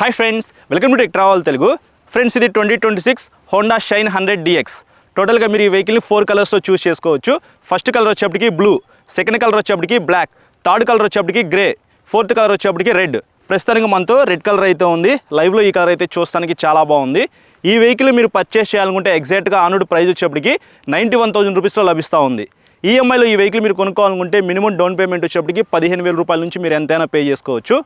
Hi friends, welcome to tech travel Telugu. Friends, ఇది 2026 Honda shine 100DX. టోటల్గా మీరు ఈ వెహికల్ని 4 కలర్స్లో చూస్ చేసుకోవచ్చు. ఫస్ట్ కలర్ వచ్చేప్పటికి బ్లూ, సెకండ్ కలర్ వచ్చేప్పటికి బ్లాక్, థర్డ్ కలర్ వచ్చేప్పటికి గ్రే, ఫోర్త్ కలర్ వచ్చేప్పటికి రెడ్. ప్రస్తుతానికి మనతో రెడ్ కలర్ అయితే ఉంది. లైవ్లో ఈ కలర్ అయితే చూస్తానికి చాలా బాగుంది. ఈ వెహికల్ మీరు పర్చేస్ చేయాలనుకుంటే ఎగ్జాక్ట్గా ఆనుడు ప్రైస్ వచ్చేప్పటికి 91,000 రూపీస్లో లభిస్తూ ఉంది. ఈఎంఐలో ఈ వెహికల్ మీరు కొనుక్కోవాలనుకుంటే మినిమం డౌన్ పేమెంట్ వచ్చేప్పటికి 15,000 రూపాయల నుంచి మీరు ఎంతైనా పే చేసుకోవచ్చు.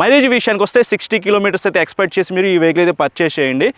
మైలేజ్ విషయానికి వస్తే 60 కిలోమీటర్స్ అయితే ఎక్స్పెక్ట్ చేసి మీరు ఈ వెహికల్ అయితే పర్చేస్ చేయండి.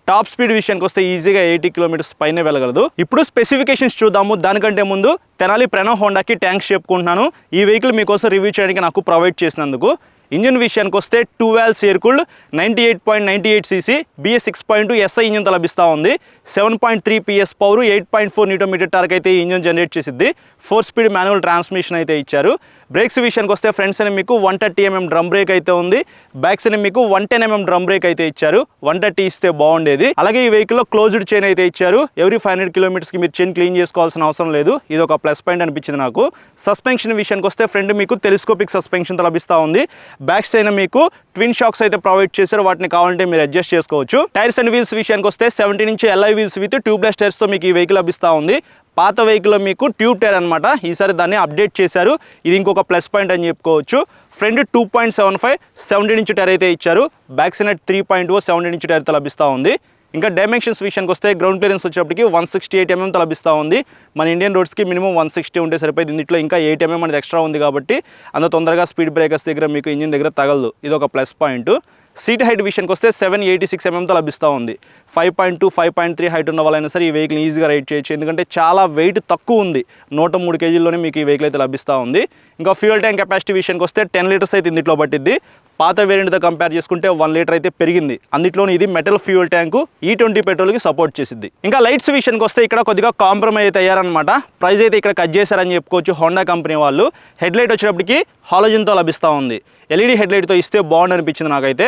టాప్ స్పీడ్ విషయానికి వస్తే ఈజీగా 80 కిలోమీటర్స్ పైనే వెళ్ళగలదు. ఇప్పుడు స్పెసిఫికేషన్స్ చూద్దాము. దానికంటే ముందు తెనాలి ప్రణవ్ హోండాకి థ్యాంక్స్ చెప్పుకుంటున్నాను ఈ వెహికల్ మీకోసం రివ్యూ చేయడానికి నాకు ప్రొవైడ్ చేసినందుకు. ఇంజిన్ విషయానికి వస్తే 2 valves air cooled 98.98 cc BS 6.2 SI ఇంజిన్తో లభిస్తూ ఉంది. 7.3 PS పవర్, 8.4 Nm టార్క్ అయితే ఈ ఇంజిన్ జనరేట్ చేసిద్ది. 4 స్పీడ్ మాన్యువల్ ట్రాన్స్మిషన్ అయితే ఇచ్చారు. బ్రేక్స్ విషయానికి వస్తే ఫ్రంట్స్ అని మీకు 130 mm డ్రమ్ బ్రేక్ అయితే ఉంది. బ్యాక్స్ అని మీకు 110 mm డ్రమ్ బ్రేక్ అయితే ఇచ్చారు. 130 ఇస్తే బాగుండేది. అలాగే ఈ వెహికల్లో క్లోజ్డ్ చైన్ అయితే ఇచ్చారు. ఎవ్రీ 500 కిలోమీటర్స్కి మీరు చైన్ క్లీన్ చేసుకోవాల్సిన అవసరం లేదు. ఇది ఒక ప్లస్ పాయింట్ అనిపించింది నాకు. సస్పెన్షన్ విషయానికి వస్తే ఫ్రంట్ మీకు టెలిస్కోపిక్ సస్పెన్షన్తో లభిస్తూ ఉంది. బ్యాక్ సైడ్ మీకు ట్విన్ షాక్స్ అయితే ప్రొవైడ్ చేశారు. వాటిని కావాలంటే మీరు అడ్జస్ట్ చేసుకోవచ్చు. టైర్స్ అండ్ వీల్స్ విషయానికి వస్తే 17 inch LI wheels with tubeless టైర్స్తో మీకు ఈ వెహికల్ లభిస్తూ ఉంది. పాత వెహికల్లో మీకు ట్యూబ్ టైర్ అనమాట. ఈసారి దాన్ని అప్డేట్ చేశారు. ఇది ఇంకొక ప్లస్ పాయింట్ అని చెప్పుకోవచ్చు. ఫ్రంట్ 2.75 17 ఇంచ్ టైర్ అయితే ఇచ్చారు. బ్యాక్ సైడ్ 3.0 17 ఇంచ్ టైర్తో లభిస్తూ ఉంది. ఇంకా డైమెన్షన్స్ విషయానికి వస్తే గ్రౌండ్ క్లియరెన్స్ వచ్చేప్పటికి 168 mm లభిస్తూ ఉంది. మన ఇండియన్ రోడ్స్కి మినిమం 160 ఉంటే సరిపోయింది. దీంట్లో ఇంకా 8 mm అనేది ఎక్స్ట్రా ఉంది కాబట్టి అంత తొందరగా స్పీడ్ బ్రేకర్స్ దగ్గర మీకు ఇంజిన్ దగ్గర తగలదు. ఇది ఒక ప్లస్ పాయింట్. సీట్ హైట్ విషయానికి వస్తే 786 mm లభిస్తూ ఉంది. 5.2 5.3 హైట్ ఉన్న వాళ్ళైనా సరే ఈ వెహికల్ ఈజీగా రైడ్ చేయొచ్చు. ఎందుకంటే చాలా వెయిట్ తక్కువ ఉంది. 103 kgలోనే మీకు ఈ వెహికల్ అయితే లభిస్తూ ఉంది. ఇంకా ఫ్యూయల్ ట్యాంక్ కెపాసిటీ విషయానికి వస్తే 10 లీటర్స్ అయితే ఇందులో పట్టిద్ది. పాత వేరియంట్తో కంపేర్ చేసుకుంటే 1 లీటర్ అయితే పెరిగింది. అందులోని ఇది మెటల్ ఫ్యూయల్ ట్యాంకు E20 పెట్రోల్కి సపోర్ట్ చేసింది. ఇంకా లైట్స్ విషయానికి వస్తే ఇక్కడ కొద్దిగా కాంప్రమైజ్ అయితే అయ్యారనమాట. ప్రైస్ అయితే ఇక్కడ కట్ చేశారని చెప్పుకోవచ్చు హోండా కంపెనీ వాళ్ళు. హెడ్లైట్ వచ్చేటప్పటికి హాలోజన్తో లభిస్తూ ఉంది. LED హెడ్లైట్తో ఇస్తే బాగుంది అనిపించింది నాకైతే.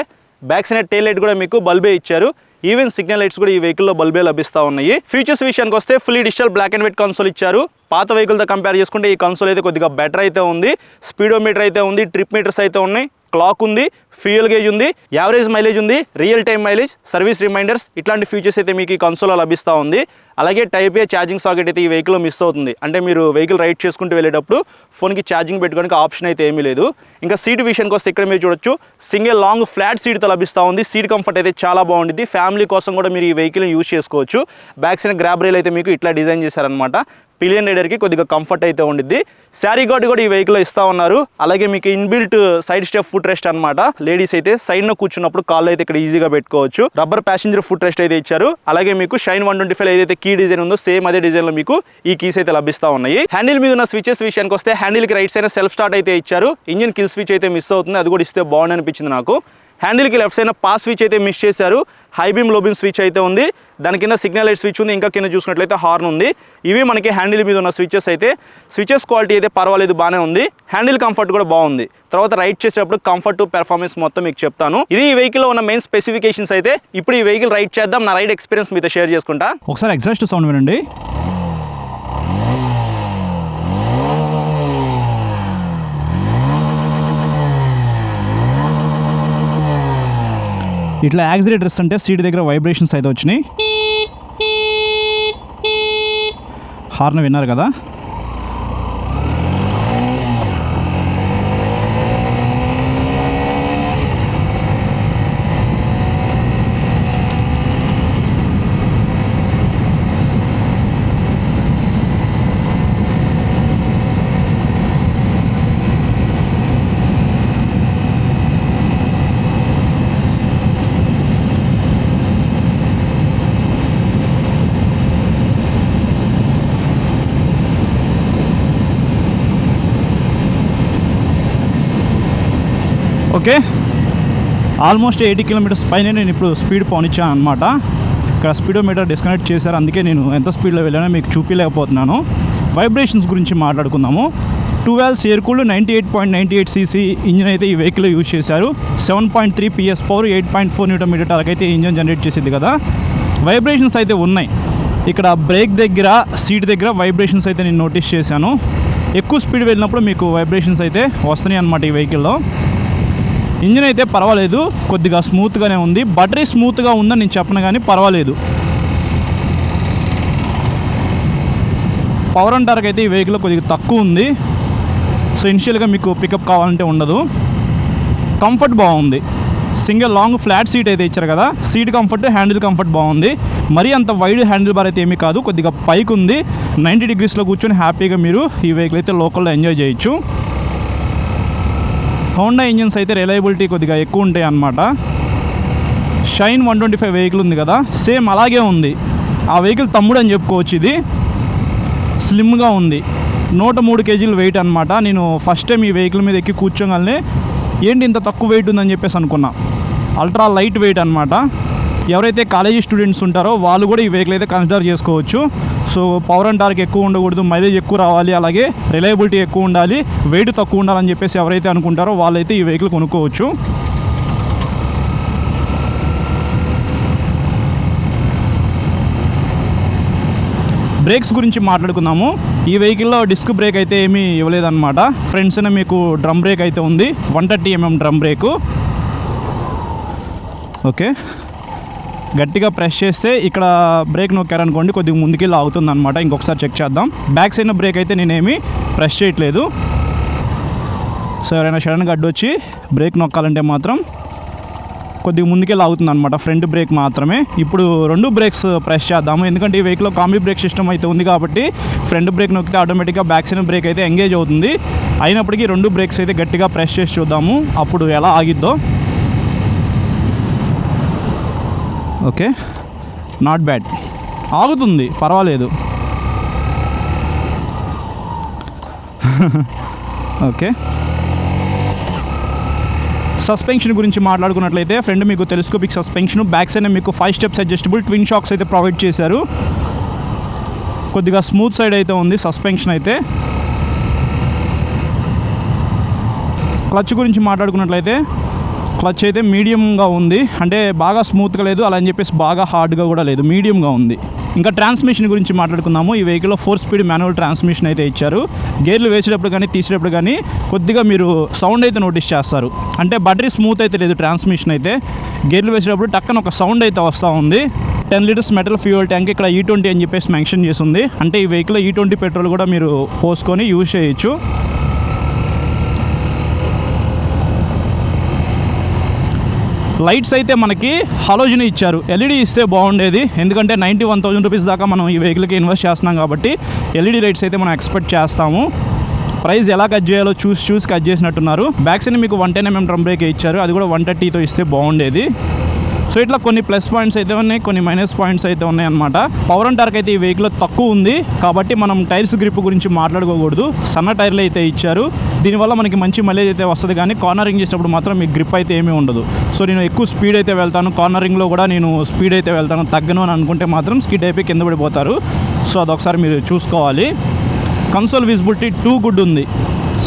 బ్యాక్ సైడ్ టైల్ లైట్ కూడా మీకు బల్బే ఇచ్చారు. ఈవెన్ సిగ్నల్ లైట్స్ కూడా ఈ వెహికల్లో బల్బే లభిస్తూ ఉన్నాయి. ఫీచర్స్ విషయానికి వస్తే fully digital black and white console ఇచ్చారు. పాత వెహికల్తో కంపేర్ చేసుకుంటే ఈ కన్సోల్ అయితే కొద్దిగా బెటర్ అయితే ఉంది. స్పీడోమీటర్ అయితే ఉంది, ట్రిప్ మీటర్స్ అయితే ఉన్నాయి, క్లాక్ ఉంది, ఫ్యూయల్ గేజ్ ఉంది, యావరేజ్ మైలేజ్ ఉంది, real time mileage, service reminders, ఇట్లాంటి ఫీచర్స్ అయితే మీకు ఈ కన్సోల్లో లభిస్తూ ఉంది. అలాగే టైప్ ఏ ఛార్జింగ్ సాకెట్ అయితే ఈ వెహికల్లో మిస్ అవుతుంది. అంటే మీరు వెహికల్ రైడ్ చేసుకుంటూ వెళ్ళేటప్పుడు ఫోన్కి ఛార్జింగ్ పెట్టుకోవడానికి ఆప్షన్ అయితే ఏమీ లేదు. ఇంకా సీట్ విషయానికి వస్తే ఇక్కడ మీరు చూడొచ్చు సింగిల్ లాంగ్ ఫ్లాట్ సీట్తో లభిస్తూ ఉంది. సీట్ కంఫర్ట్ అయితే చాలా బాగుంటుంది. ఫ్యామిలీ కోసం కూడా మీరు ఈ వెహికల్ని యూజ్ చేసుకోవచ్చు. బ్యాక్ సైడ్ గ్రాబ్ రైల్ అయితే మీకు ఇట్లా డిజైన్ చేశారనమాట. పిలియన్ రైడర్కి కొద్దిగా కంఫర్ట్ అయితే ఉండిద్ది. శారీ గార్డ్ కూడా ఈ వెహికల్లో ఇస్తూ ఉన్నారు. అలాగే మీకు inbuilt side step foot rest అనమాట. లేడీస్ అయితే సైడ్లో కూర్చున్నప్పుడు కాళ్ళు అయితే ఇక్కడ ఈజీగా పెట్టుకోవచ్చు. రబ్బర్ ప్యాసింజర్ ఫుట్ రెస్ట్ అయితే ఇచ్చారు. అలాగే మీకు షైన్ 125 ఏదైతే కీ డిజైన్ ఉందో సేమ్ అదే డిజైన్లో మీకు ఈ కీస్ అయితే లభిస్తూ ఉన్నాయి. హ్యాండిల్ మీద ఉన్న స్విచెస్ విషయానికి వస్తే హ్యాండిల్కి రైట్ సైడ్ సెల్ఫ్ స్టార్ట్ అయితే ఇచ్చారు. ఇంజిన్ కిల్ స్విచ్ అయితే మిస్ అవుతుంది. అది కూడా ఇస్తే బాగుంది అనిపించింది నాకు. హ్యాండిల్కి లెఫ్ట్ సైడ్ పాస్ స్విచ్ అయితే మిస్ చేశారు. హై బీమ్ లో బీమ్ స్విచ్ అయితే ఉంది. దాని కింద సిగ్నల్ లైట్ స్విచ్ ఉంది. ఇంకా కింద చూసినట్లయితే హార్న్ ఉంది. ఇవి మనకి హ్యాండిల్ మీద ఉన్న స్విచెస్ అయితే. స్విచెస్ క్వాలిటీ అయితే పర్వాలేదు, బాగానే ఉంది. హ్యాండిల్ కంఫర్ట్ కూడా బాగుంది. తర్వాత రైడ్ చేసేటప్పుడు కంఫర్ట్ పెర్ఫార్మెన్స్ మొత్తం మీకు చెప్తాను. ఇది ఈ వెహికల్లో ఉన్న మెయిన్ స్పెసిఫికేషన్స్ అయితే. ఇప్పుడు ఈ వెహికల్ రైడ్ చేద్దాం. నా రైడ్ ఎక్స్పీరియన్స్ మీతో షేర్ చేసుకుంటా. ఒకసారి ఎగ్జాస్ట్ సౌండ్ వినండి. ఇట్లా యాక్సిలేటర్స్ అంటే సీట్ దగ్గర వైబ్రేషన్స్ అయితే వచ్చినాయి. హార్న్ విన్నారు కదా. ఓకే, ఆల్మోస్ట్ 80 కిలోమీటర్స్ పైన నేను ఇప్పుడు స్పీడ్ పోనిచ్చాను అనమాట. ఇక్కడ స్పీడోమీటర్ డిస్కనెక్ట్ చేశారు. అందుకే నేను ఎంత స్పీడ్లో వెళ్ళానో మీకు చూపించలేకపోతున్నాను. వైబ్రేషన్స్ గురించి మాట్లాడుకుందాము. 2 valves air cooled 98.98 cc engine అయితే ఈ వెహికల్ యూజ్ చేశారు. 7.3 PS పవర్, 8.4 Nm టార్క్ అయితే ఇంజిన్ జనరేట్ చేసేది కదా. వైబ్రేషన్స్ అయితే ఉన్నాయి. ఇక్కడ బ్రేక్ దగ్గర, సీట్ దగ్గర వైబ్రేషన్స్ అయితే నేను నోటీస్ చేశాను. ఎక్కువ స్పీడ్ వెళ్ళినప్పుడు మీకు వైబ్రేషన్స్ అయితే వస్తున్నాయి అన్నమాట ఈ వెహికల్లో. ఇంజిన్ అయితే పర్వాలేదు, కొద్దిగా స్మూత్గానే ఉంది. బ్యాటరీ స్మూత్గా ఉందని నేను చెప్పను కానీ పర్వాలేదు. పవర్ అండ్ టార్క్ అయితే ఈ వెహికల్ కొద్దిగా తక్కువ ఉంది. సో ఇనిషియల్గా మీకు పికప్ కావాలంటే ఉండదు. కంఫర్ట్ బాగుంది. సింగిల్ లాంగ్ ఫ్లాట్ సీట్ అయితే ఇచ్చారు కదా, సీట్ కంఫర్ట్, హ్యాండిల్ కంఫర్ట్ బాగుంది. మరీ అంత వైడ్ హ్యాండిల్ బార్ అయితే ఏమీ కాదు, కొద్దిగా పైకి ఉంది. 90 డిగ్రీస్లో కూర్చొని హ్యాపీగా మీరు ఈ వెహికల్ అయితే లోకల్లో ఎంజాయ్ చేయొచ్చు. హోండా ఇంజిన్స్ అయితే రిలయబిలిటీ కొద్దిగా ఎక్కువ ఉంటాయి అన్నమాట. షైన్ 125 వెహికల్ ఉంది కదా, సేమ్ అలాగే ఉంది. ఆ వెహికల్ తమ్ముడు అని చెప్పుకోవచ్చు. ఇది స్లిమ్గా ఉంది, 103 కేజీలు వెయిట్ అనమాట. నేను ఫస్ట్ టైం ఈ వెహికల్ మీద ఎక్కి కూర్చోగానే ఏంటి ఇంత తక్కువ వెయిట్ ఉందని చెప్పేసి అనుకున్నా. అల్ట్రా లైట్ వెయిట్ అనమాట. ఎవరైతే కాలేజీ స్టూడెంట్స్ ఉంటారో వాళ్ళు కూడా ఈ వెహికల్ అయితే కన్సిడర్ చేసుకోవచ్చు. సో పవర్ అండ్ టార్క్ ఎక్కువ ఉండకూడదు, మైలేజ్ ఎక్కువ రావాలి, అలాగే రిలయబిలిటీ ఎక్కువ ఉండాలి, వెయిట్ తక్కువ ఉండాలని చెప్పేసి ఎవరైతే అనుకుంటారో వాళ్ళైతే ఈ వెహికల్ కొనుక్కోవచ్చు. బ్రేక్స్ గురించి మాట్లాడుకుందాము. ఈ వెహికల్లో డిస్క్ బ్రేక్ అయితే ఏమీ ఇవ్వలేదన్నమాట. ఫ్రంట్స్నే మీకు డ్రమ్ బ్రేక్ అయితే ఉంది, 130 mm డ్రమ్ బ్రేకు. ఓకే, గట్టిగా ప్రెస్ చేస్తే ఇక్కడ బ్రేక్ నొక్కారనుకోండి కొద్దిగా ముందుకి లాగుతుంది అనమాట. ఇంకొకసారి చెక్ చేద్దాం. బ్యాక్ సైడ్ బ్రేక్ అయితే నేనేమి ప్రెస్ చేయట్లేదు. సో ఎవరైనా సడన్గా అడ్డొచ్చి బ్రేక్ నొక్కాలంటే మాత్రం కొద్దిగా ముందుకే లాగుతుంది అనమాట, ఫ్రంట్ బ్రేక్ మాత్రమే. ఇప్పుడు 2 బ్రేక్స్ ప్రెస్ చేద్దాము, ఎందుకంటే ఈ వెహికల్లో కాంబీ బ్రేక్ సిస్టమ్ అయితే ఉంది కాబట్టి ఫ్రంట్ బ్రేక్ నొక్కితే ఆటోమేటిక్గా బ్యాక్ సైడ్ బ్రేక్ అయితే ఎంగేజ్ అవుతుంది. అయినప్పటికీ 2 బ్రేక్స్ అయితే గట్టిగా ప్రెస్ చేసి చూద్దాము అప్పుడు ఎలా ఆగిద్దో. ఓకే, నాట్ బ్యాడ్, ఆగుతుంది, పర్వాలేదు. ఓకే, సస్పెన్షన్ గురించి మాట్లాడుకున్నట్లయితే ఫ్రంట్ మీకు టెలిస్కోపిక్ సస్పెన్షన్, బ్యాక్ సైడ్ మీకు 5 స్టెప్స్ అడ్జస్టబుల్ ట్విన్ షాక్స్ అయితే ప్రొవైడ్ చేశారు. కొద్దిగా స్మూత్ సైడ్ అయితే ఉంది సస్పెన్షన్ అయితే. క్లచ్ గురించి మాట్లాడుకున్నట్లయితే క్లచ్ అయితే మీడియంగా ఉంది, అంటే బాగా స్మూత్గా లేదు, అలా అని చెప్పేసి బాగా హార్డ్గా కూడా లేదు, మీడియంగా ఉంది. ఇంకా ట్రాన్స్మిషన్ గురించి మాట్లాడుకుందాము. ఈ వెహికల్లో 4 స్పీడ్ మాన్యువల్ ట్రాన్స్మిషన్ అయితే ఇచ్చారు. గేర్లు వేసేటప్పుడు కానీ తీసేటప్పుడు కానీ కొద్దిగా మీరు సౌండ్ అయితే నోటీస్ చేస్తారు, అంటే బ్యాటరీ స్మూత్ అయితే లేదు ట్రాన్స్మిషన్ అయితే. గేర్లు వేసేటప్పుడు టక్కన ఒక సౌండ్ అయితే వస్తూ ఉంది. 10 లీటర్స్ మెటల్ ఫ్యూయల్ ట్యాంక్, ఇక్కడ E20 అని చెప్పేసి మెన్షన్ చేస్తుంది, అంటే ఈ వెహికల్లో E20 పెట్రోల్ కూడా మీరు పోసుకొని యూజ్ చేయొచ్చు. లైట్స్ అయితే మనకి హాలోజన్ ఇచ్చారు, ఎల్ఈడి ఇస్తే బాగుండేది, ఎందుకంటే 91,000 రూపీస్ దాకా మనం ఈ వెహికల్కి ఇన్వెస్ట్ చేస్తున్నాం కాబట్టి ఎల్ఈడి లైట్స్ అయితే మనం ఎక్స్పెక్ట్ చేస్తాము. ప్రైస్ ఎలా కట్ చేయాలో చూసి కట్ చేసినట్టున్నారు. బ్యాక్ సైడ్ మీకు 110 mm డ్రమ్ బ్రేక్ ఇచ్చారు, అది కూడా 130తో ఇస్తే బాగుండేది. సో ఇట్లా కొన్ని ప్లస్ పాయింట్స్ అయితే ఉన్నాయి, కొన్ని మైనస్ పాయింట్స్ అయితే ఉన్నాయి అనమాట. పవర్ అండ్ టార్క్ అయితే ఈ వెహికల్ తక్కువ ఉంది కాబట్టి మనం టైర్స్ గ్రిప్ గురించి మాట్లాడుకోకూడదు. సన్న టైర్లు అయితే ఇచ్చారు, దీనివల్ల మనకి మంచి మైలేజ్ అయితే వస్తుంది, కానీ కార్నరింగ్ చేసేటప్పుడు మాత్రం మీకు గ్రిప్ అయితే ఏమీ ఉండదు. సో నేను ఎక్కువ స్పీడ్ అయితే వెళ్తాను, కార్నరింగ్లో కూడా నేను స్పీడ్ అయితే వెళ్తాను, తగ్గను అని అనుకుంటే మాత్రం స్కిడ్ అయిపోయి కింద పడిపోతారు. సో అదొకసారి మీరు చూసుకోవాలి. కన్సోల్ విజిబిలిటీ 2 గుడ్ ఉంది.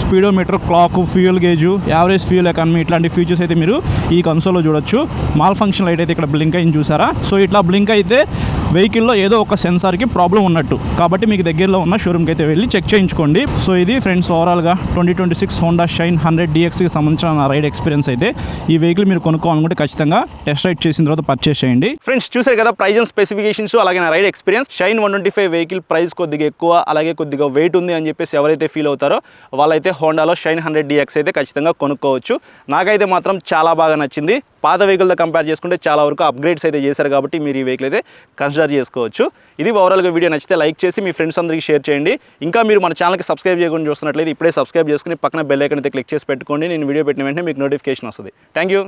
Speedometer, clock, fuel gauge, average fuel economy, ఇట్లాంటి ఫీచర్స్ అయితే మీరు ఈ కన్సోల్లో చూడొచ్చు. మాల్ ఫంక్షన్ లైట్ అయితే ఇక్కడ బ్లింక్ అయింది చూసారా. సో ఇట్లా బ్లింక్ అయితే వెహికల్లో ఏదో ఒక సెన్సార్కి ప్రాబ్లం ఉన్నట్టు, కాబట్టి మీకు దగ్గరలో ఉన్న షోరూమ్కి అయితే వెళ్ళి చెక్ చేయించుకోండి. సో ఇది ఫ్రెండ్స్ ఓవరాల్గా 2026 హోండా షైన్ 100 DXకి సంబంధించిన నా రైడ్ ఎక్స్పీరియన్స్ అయితే. ఈ వెహికల్ మీరు కొనుక్కోవాలనుకుంటే ఖచ్చితంగా టెస్ట్ రైడ్ చేసిన తర్వాత పర్చేస్ చేయండి. ఫ్రెండ్స్ చూసారు కదా ప్రైజ్ అండ్ స్పెసిఫికేషన్స్, అలాగే నా ride experience. Shine 125 vehicle price కొద్దిగా ఎక్కువ, అలాగే కొద్దిగా వెయిట్ ఉంది అని చెప్పేసి ఎవరైతే ఫీల్ అవుతారో వాళ్ళైతే హోండాలో షైన్ 100 DX అయితే ఖచ్చితంగా కొనుక్కోవచ్చు. నాకైతే మాత్రం చాలా బాగా నచ్చింది. పాత వెహికల్తో కంపేర్ చేసుకుంటే చాలా వరకు అప్గ్రేడ్స్ అయితే చేశారు కాబట్టి మీరు ఈ వెహికల్ అయితే కన్సిడర్ చేసుకోవచ్చు. ఇది ఓవరాల్గా వీడియో నచ్చితే లైక్ చేసి మీ ఫ్రెండ్స్ అందరికీ షేర్ చేయండి. ఇంకా మీరు మన ఛానల్కి సబ్స్క్రైబ్ చేయకుండా చూస్తున్నట్లయితే ఇప్పుడే సబ్స్క్రైబ్ చేసుకుని పక్కన బెల్ ఐకాన్ అయితే క్లిక్ చేసి పెట్టుకోండి. నేను వీడియో పెట్టిన వెంటనే మీకు నోటిఫికేషన్ వస్తుంది. Thank you.